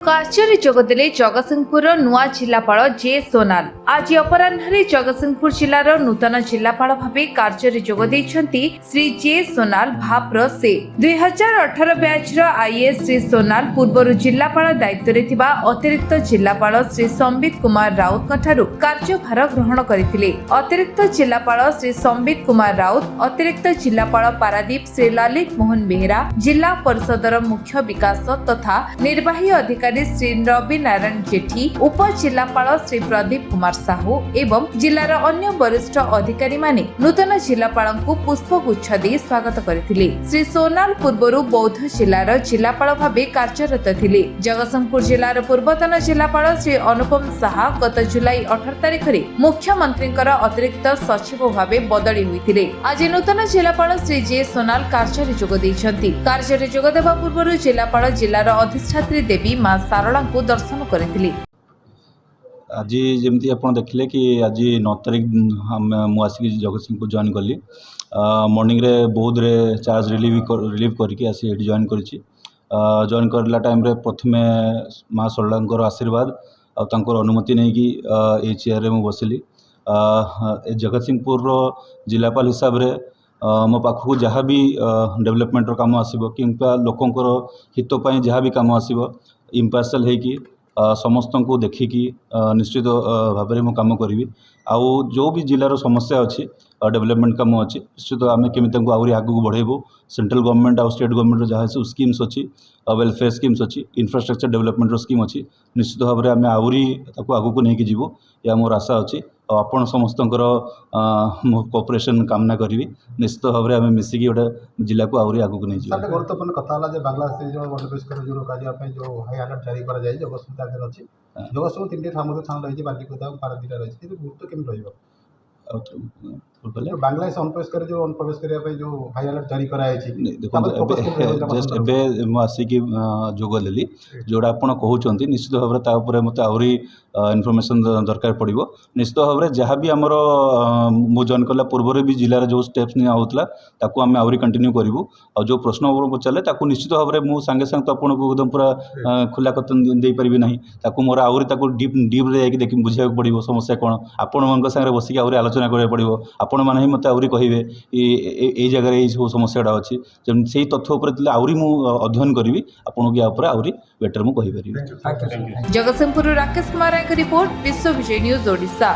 କାର୍ଯ୍ୟରେ ଯୋଗଦେଲେ ଜଗତସିଂହପୁର ନୂଆ ଜିଲ୍ଲାପାଳ ଜେ ସୋନାଲ। ଆଜି ଅପରାହ୍ନରେ ଜଗତସିଂହପୁର ଜିଲ୍ଲାର ନୂତନ ଜିଲ୍ଲାପାଳ ଭାବେ କାର୍ଯ୍ୟରେ ଯୋଗ ଦେଇଛନ୍ତି ଶ୍ରୀ ଜେ ସୋନାଲ ଭାପ୍ର ସେ। 2018 ବ୍ୟାଚ୍ର ଆଇଏଏସ୍ ଶ୍ରୀ ସୋନାଲ ପୂର୍ବରୁ ଜିଲ୍ଲାପାଳ ଦାୟିତ୍ୱରେ ଥିବା ଅତିରିକ୍ତ ଜିଲ୍ଲାପାଳ ଶ୍ରୀ ସମ୍ବିତ କୁମାର ରାଉତଙ୍କଠାରୁ କାର୍ଯ୍ୟଭାର ଗ୍ରହଣ କରିଥିଲେ। ଅତିରିକ୍ତ ଜିଲ୍ଲାପାଳ ଶ୍ରୀ ସମ୍ବିତ କୁମାର ରାଉତ, ଅତିରିକ୍ତ ଜିଲ୍ଲାପାଳ ପାରାଦୀପ ଶ୍ରୀ ଲଲିତ ମୋହନ ବେହେରା, ଜିଲ୍ଲା ପରିଷଦର ମୁଖ୍ୟ ବିକାଶ ତଥା ନିର୍ବାହୀ ଅଧିକାରୀ श्री रवि नारायण जेठी, उपजिल्लापाल श्री प्रदीप कुमार साहू एवं जिलार अन्य वरिष्ठ अधिकारी माने नूतन जिल्लापाल को पुष्पगुच्छ दे स्वागत करथिले। श्री सोनाल पूर्वरु बौद्ध जिलार जिल्लापाल भाबे कार्यरत थिले। जगतसिंहपुर जिलार पूर्वतन जिल्लापाल श्री अनुपम साहा गत जुलाई 18 तारिख रे मुख्यमंत्रींकर अतिरिक्त सचिव भाबे बदली होइथिले। आज नूतन जिल्लापाल श्री जे सोनाल कार्य जोग दैछंती। कार्य जोग देबा पूर्वरु जिल्लापाल जिलार अधिष्ठात्री देवी मां सारला को दर्शन करथिले। आज जमी आप देखिले कि आज 9 तारिख मुझे जगतसिंहपुर जॉइन कली। मॉर्निंग रे बौद्ध रे चार्ज रिलीव करके आसी जॉइन करी। जॉइन करला टाइम रे प्रथमे माँ सरला आशीर्वाद और अनुमति नहीं कि ये चेयर रे बसिली। जगतसिंहपुर जिलापाल हिसाब रे मो पाखक जहाँ भी डेवलपमेंट काम आसो कि लोकंर हित जहाँ भी काम आसो इम्पार्शियल होगी समस्त को देखिकी निश्चित भाव में कम करी। आउ जो भी जिलार समस्या अच्छी डेवलपमेंट कम अच्छी निश्चित आम केमी आहरी आगू बढ़ेबू। सेंट्रल गवर्नमेंट और स्टेट गवर्नमेंट जहाँ सब स्कीम्स अच्छी वेलफेयर स्कीम्स अच्छी इंफ्रास्ट्रक्चर डेवलपमेंट स्कीम अच्छी निश्चित भाव में आम आहरी आगू को लेकिन जीवु या मोर आशा अच्छी। आपण समस्त कोऑपरेशन कामना करी निश्चित भाव में आम मिसिकी गोटे जिला को आहरी आगू नहीं जीव। गुरुत्वपूर्ण कथा जो बांग्लादेश जो बंदोबस्त जो रोकने जो हाई अलर्ट जारी कर जगतसिंहपुर अच्छी जगतसिंहपुर 3टी सामुद्रिक थाना रही बालिकुदा और पारादीप रही गुरुत्व केमी बांग्लादेश अनुप्रवेश जो अनुप्रवेश करने जो हाई अलर्ट जारी कराई जस्ट एवं आसिक जोगदेली जोड़ा आप कहते निश्चित भाव में मत आहरी इनफर्मेशन दरकार पड़ो। निश्चित भाव में जहाँ भी आमर मु जॉइन कला पूर्व भी जिलार जो स्टेप्स निया होता ताकू आम आहरी कंटिन्यू करूँ। और जो प्रश्न पचारे ताकू निश्चित भाव में मुझे सांगे सांगे तो आपको एकदम पूरा खुला कथन दे पारि ना ताकू मोर आहरी डीप देख बुझा पड़ो समस्या कौन आपण सागर बसिक आहरी आलोचना करा पड़ो। आपण मैंने मत आहरी कहे ये जगह ये सब समस्याटा अच्छी से तथ्य उपर आहरी मु अध्ययन करी आपको या आहरी बेटर मुझे कहीपर। जगतसिंहपुर राकेश कुमार रिपोर्ट विश्व विजय न्यूज ओडिशा।